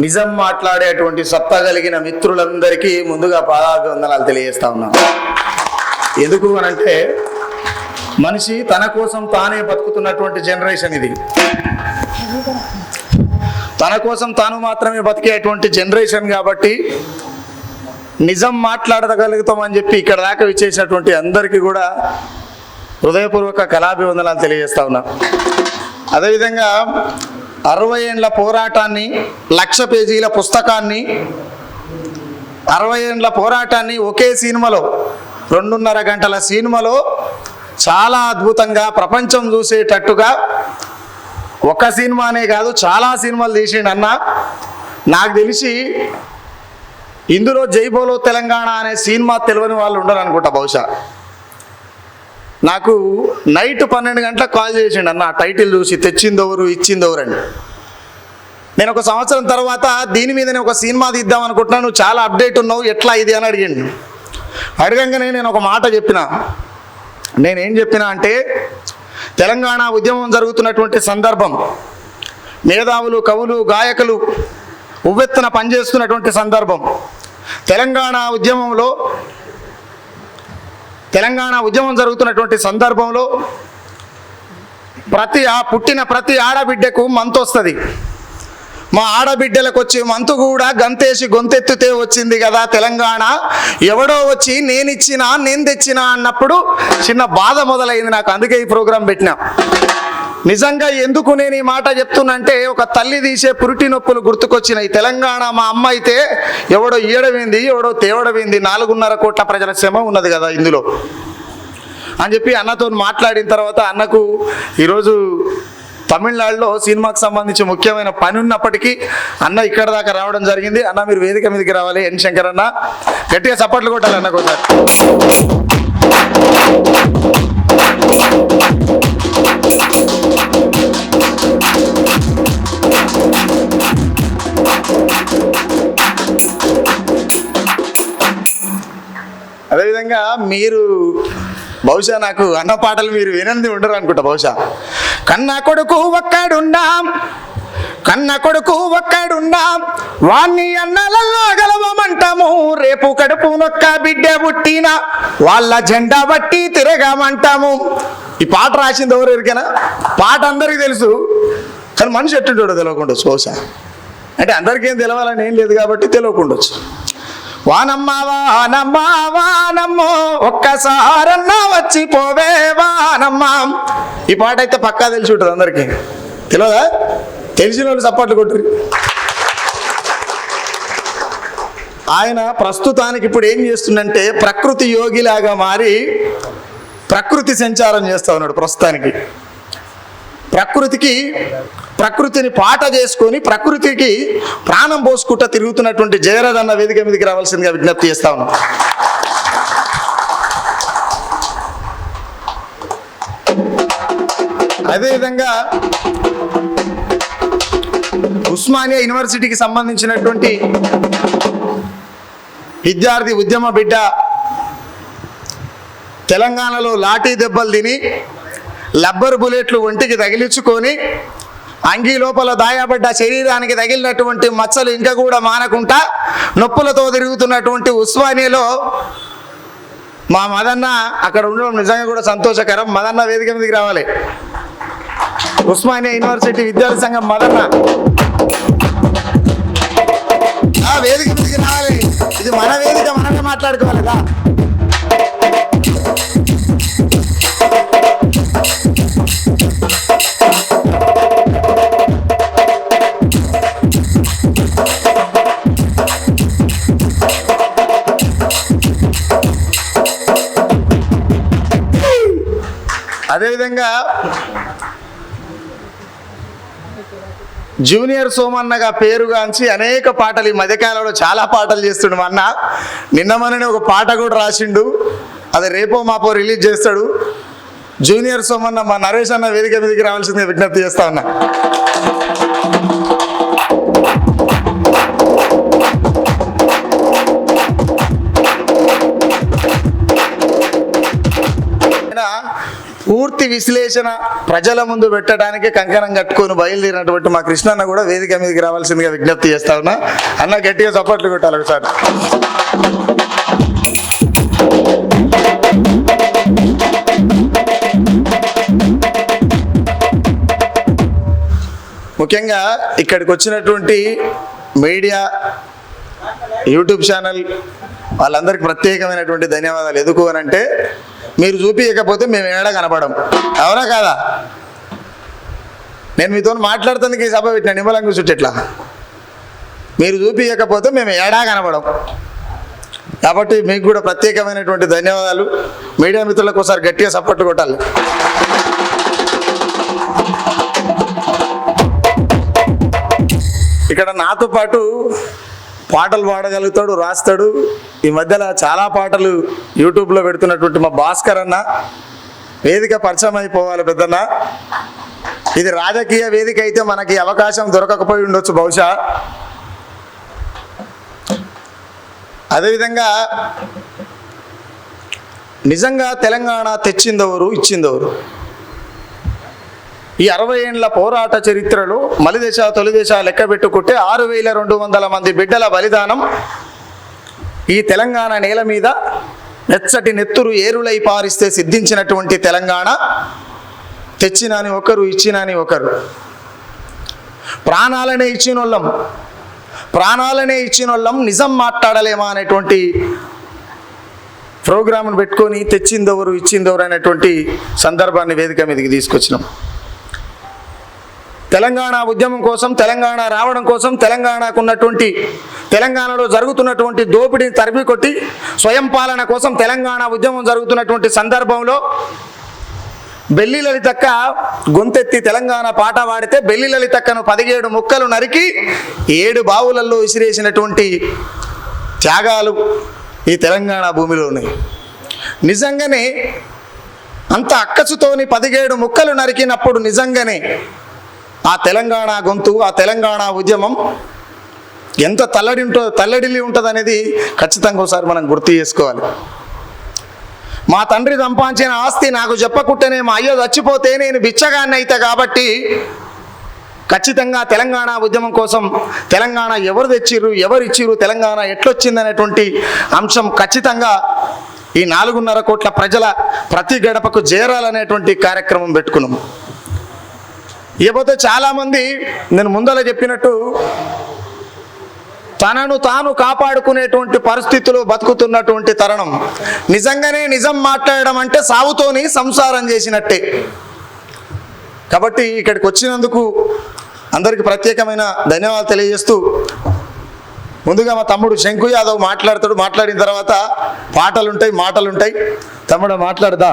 నిజం మాట్లాడేటువంటి సత్తా కలిగిన మిత్రులందరికీ ముందుగా పాదాభివందనాలు తెలియజేస్తా ఉన్నాను. ఎందుకు అనంటే మనిషి తన కోసం తానే బతుకుతున్నటువంటి జనరేషన్ ఇది. తన కోసం తాను మాత్రమే బతికేటువంటి జనరేషన్ కాబట్టి నిజం మాట్లాడగలుగుతామని చెప్పి ఇక్కడ దాకా విచ్చేసినటువంటి అందరికీ కూడా హృదయపూర్వక కళాభివందనాలు తెలియజేస్తా ఉన్నా. అదేవిధంగా 60 ఏండ్ల పోరాటాన్ని, 1,00,000 పేజీల పుస్తకాన్ని, 60 ఏండ్ల పోరాటాన్ని ఒకే సినిమాలో 2.5 గంటల సినిమాలో చాలా అద్భుతంగా ప్రపంచం చూసేటట్టుగా ఒక సినిమానే కాదు చాలా సినిమాలు తీసిండు అన్న. నాకు తెలిసి ఇందులో జై బోలో తెలంగాణ అనే సినిమా తెలియని వాళ్ళు ఉండరు అనుకుంటా. బహుశా నాకు నైట్ 12 గంటలకు కాల్ చేసిండు అన్న, టైటిల్ చూసి తెచ్చిందెవరు ఇచ్చిందెవరు అని. నేను ఒక సంవత్సరం తర్వాత దీని మీదనే ఒక సినిమా తీద్దాం అనుకుంటున్నాను, నువ్వు చాలా అప్డేట్ ఉన్నావు, ఎట్లా ఇది అని అడిగిండు. అడగంగానే నేను ఒక మాట చెప్పిన. నేనేం చెప్పినా అంటే, తెలంగాణ ఉద్యమం జరుగుతున్నటువంటి సందర్భం, మేధావులు, కవులు, గాయకులు ఉవ్వెత్తున పనిచేస్తున్నటువంటి సందర్భం, తెలంగాణ ఉద్యమం జరుగుతున్నటువంటి సందర్భంలో పుట్టిన ప్రతి ఆడబిడ్డకు మంతు వస్తుంది. మా ఆడబిడ్డలకు వచ్చి మంతు కూడా గంతేసి గొంతెత్తుతే వచ్చింది కదా తెలంగాణ, ఎవడో వచ్చి నేనిచ్చినా నేను తెచ్చినా అన్నప్పుడు చిన్న బాధ మొదలైంది నాకు. అందుకే ఈ ప్రోగ్రాం పెట్టినా. నిజంగా ఎందుకు నేను ఈ మాట చెప్తున్నంటే, ఒక తల్లి తీసే పురిటి నొప్పులు గుర్తుకొచ్చినాయి. తెలంగాణ మా అమ్మ అయితే ఎవడో ఈయడమైంది, ఎవడో తేవడమైంది, 4.5 కోట్ల ప్రజల శ్రమ ఉన్నది కదా ఇందులో అని చెప్పి అన్నతో మాట్లాడిన తర్వాత, అన్నకు ఈరోజు తమిళనాడులో సినిమాకి సంబంధించి ముఖ్యమైన పని ఉన్నప్పటికీ అన్న ఇక్కడ దాకా రావడం జరిగింది. అన్న మీరు వేదిక మీదకి రావాలి. ఎన్ శంకర్ అన్న గట్టిగా చప్పట్లు కొట్టాలి అన్న ఒకసారి. అదేవిధంగా మీరు బహుశా నాకు అన్న పాటలు మీరు వినంది ఉండరు అనుకుంటా. బహుశా కన్న కొడుకు ఒక్కడుండాం వాణ్ణి అన్నలల్లో గెలవమంటాము, రేపు కడుపు నొక్క బిడ్డ పుట్టిన వాళ్ళ జెండా బట్టి తిరగమంటాము. ఈ పాట రాసింది ఎవరు ఎరికైనా? పాట అందరికీ తెలుసు, కానీ మనిషి ఎట్టుంటాడో తెలియకుండొచ్చు. బహుశా అంటే అందరికేం తెలవాలని ఏం లేదు కాబట్టి తెలియకుండొచ్చు. వానమ్మ వానమ్మ వానమ్మో ఒక్కసారన్నా వచ్చి పోవే వానమ్మ. ఈ పాట అయితే పక్కా తెలిసి ఉంటుంది అందరికీ. తెలియదా? తెలిసిన వాళ్ళు చప్పట్లు కొట్టుర్రి. ఆయన ప్రస్తుతానికి ఇప్పుడు ఏం చేస్తుందంటే, ప్రకృతి యోగిలాగా మారి ప్రకృతి సంచారం చేస్తా ఉన్నాడు. ప్రస్తుతానికి ప్రకృతిని పాట చేసుకొని ప్రకృతికి ప్రాణం పోసుకుంటా తిరుగుతున్నటువంటి జయరాజ్ అన్న వేదిక మీదకి రావాల్సిందిగా విజ్ఞప్తి చేస్తా ఉన్నాం. అదేవిధంగా ఉస్మానియా యూనివర్సిటీకి సంబంధించినటువంటి విద్యార్థి ఉద్యమ బిడ్డ, తెలంగాణలో లాఠీ దెబ్బలు తిని లబ్బర్ బుల్లెట్లు ఒంటికి తగిలించుకొని అంగీ లోపల దాయబడ్డ శరీరానికి తగిలినటువంటి మచ్చలు ఇంకా కూడా మానకుండా నొప్పులతో తిరుగుతున్నటువంటి ఉస్మానియాలో మా మదన్న అక్కడ ఉండడం నిజంగా కూడా సంతోషకరం. మదన్న వేదిక మీదకి రావాలి. ఉస్మానియా యూనివర్సిటీ విద్యార్థి సంఘం మదన్న వేదిక మీదకి రావాలి. ఇది మన వేదిక, మనమే మాట్లాడుకోవాలి కదా. అదేవిధంగా జూనియర్ సోమన్నగా పేరుగాంచి అనేక పాటలు ఈ మధ్యకాలంలో చాలా పాటలు చేస్తుండు. మా అన్న నిన్న మననే ఒక పాట కూడా రాసిండు, అది రేపో మాపో రిలీజ్ చేస్తాడు. జూనియర్ సోమన్న మా నరేష్ అన్న వేదిక మీదకి రావాల్సిందిగా విజ్ఞప్తి చేస్తా ఉన్నా. పూర్తి పూర్తి విశ్లేషణ ప్రజల ముందు పెట్టడానికి కంకణం కట్టుకొని బయలుదేరినటువంటి మా కృష్ణన్న కూడా వేదిక మీదకి రావాల్సిందిగా విజ్ఞప్తి చేస్తా ఉన్నా. అన్న గట్టిగా చప్పట్లు కొట్టాలి ఒకసారి. ముఖ్యంగా ఇక్కడికి వచ్చినటువంటి మీడియా, యూట్యూబ్ ఛానల్ వాళ్ళందరికీ ప్రత్యేకమైనటువంటి ధన్యవాదాలు. ఎందుకు అని అంటే మీరు చూపించకపోతే మేము ఏడా కనపడం, అవునా కాదా? నేను మీతో మాట్లాడుతానికి సభ పెట్టిన నిమ్మలంగా చుట్టెట్లా మీరు చూపించకపోతే మేము ఏడా కనపడం. కాబట్టి మీకు కూడా ప్రత్యేకమైనటువంటి ధన్యవాదాలు. మీడియా మిత్రులకు ఒకసారి గట్టిగా సపోర్ట్ కొట్టాలి. ఇక్కడ నాతో పాటు పాటలు పాడగలుగుతాడు, రాస్తాడు. ఈ మధ్యలో చాలా పాటలు యూట్యూబ్లో పెడుతున్నటువంటి మా భాస్కర్ అన్న వేదిక పరిచయం అయిపోవాలి పెద్దన్న. ఇది రాజకీయ వేదిక అయితే మనకి అవకాశం దొరకకపోయి ఉండొచ్చు బహుశా. అదేవిధంగా నిజంగా తెలంగాణ తెచ్చిందెవరు, ఇచ్చిందెవరు? ఈ 60 ఏళ్ల పోరాట చరిత్రలో మలిదశ తొలిదశ లెక్క పెట్టుకుంటే 6200 మంది బిడ్డల బలిదానం ఈ తెలంగాణ నేల మీద నెచ్చటి నెత్తురు ఏరులై పారిస్తే సిద్ధించినటువంటి తెలంగాణ తెచ్చినాని ఒకరు, ఇచ్చినాని ఒకరు. ప్రాణాలనే ఇచ్చినోళ్ళం నిజం మాట్లాడలేమా అనేటువంటి ప్రోగ్రామ్ను పెట్టుకొని తెచ్చిందెవరు, ఇచ్చిందెవరు అనేటువంటి సందర్భాన్ని వేదిక మీదకి తీసుకొచ్చినాం. తెలంగాణ ఉద్యమం కోసం, తెలంగాణ రావడం కోసం, తెలంగాణలో జరుగుతున్నటువంటి దోపిడీని తరిమి కొట్టి స్వయం పాలన కోసం తెలంగాణ ఉద్యమం జరుగుతున్నటువంటి సందర్భంలో బెల్లి లలితక్క గొంతెత్తి తెలంగాణ పాట పాడితే బెల్లి లలితక్కను 17 ముక్కలు నరికి 7 బావులలో విసిరేసినటువంటి త్యాగాలు ఈ తెలంగాణ భూమిలో ఉన్నాయి. నిజంగానే అంత అక్కసుతోని 17 ముక్కలు నరికినప్పుడు నిజంగానే ఆ తెలంగాణ గొంతు, ఆ తెలంగాణ ఉద్యమం ఎంత తల్లడిల్లి ఉంటుంది అనేది ఖచ్చితంగా ఒకసారి మనం గుర్తు చేసుకోవాలి. మా తండ్రి సంపాదించిన ఆస్తి నాకు చెప్పకుంటేనే మా అయ్యో చచ్చిపోతే నేను బిచ్చగాన్ని అయితే కాబట్టి ఖచ్చితంగా తెలంగాణ ఉద్యమం కోసం తెలంగాణ ఎవరు తెచ్చిర్రు, ఎవరు ఇచ్చిర్రు, తెలంగాణ ఎట్లొచ్చింది అనేటువంటి అంశం ఖచ్చితంగా ఈ 4.5 కోట్ల ప్రజల ప్రతి గడపకు చేరాలనేటువంటి కార్యక్రమం పెట్టుకున్నాం. ఇకపోతే చాలామంది నేను ముందర చెప్పినట్టు తనను తాను కాపాడుకునేటువంటి పరిస్థితులు బతుకుతున్నటువంటి తరుణం. నిజంగానే నిజం మాట్లాడడం అంటే సావుతోని సంసారం చేసినట్టే. కాబట్టి ఇక్కడికి వచ్చినందుకు అందరికీ ప్రత్యేకమైన ధన్యవాదాలు తెలియజేస్తూ ముందుగా మా తమ్ముడు శంకు యాదవ్ మాట్లాడతాడు. మాట్లాడిన తర్వాత పాటలుంటాయి, మాటలుంటాయి. తమ్ముడు మాట్లాడదా?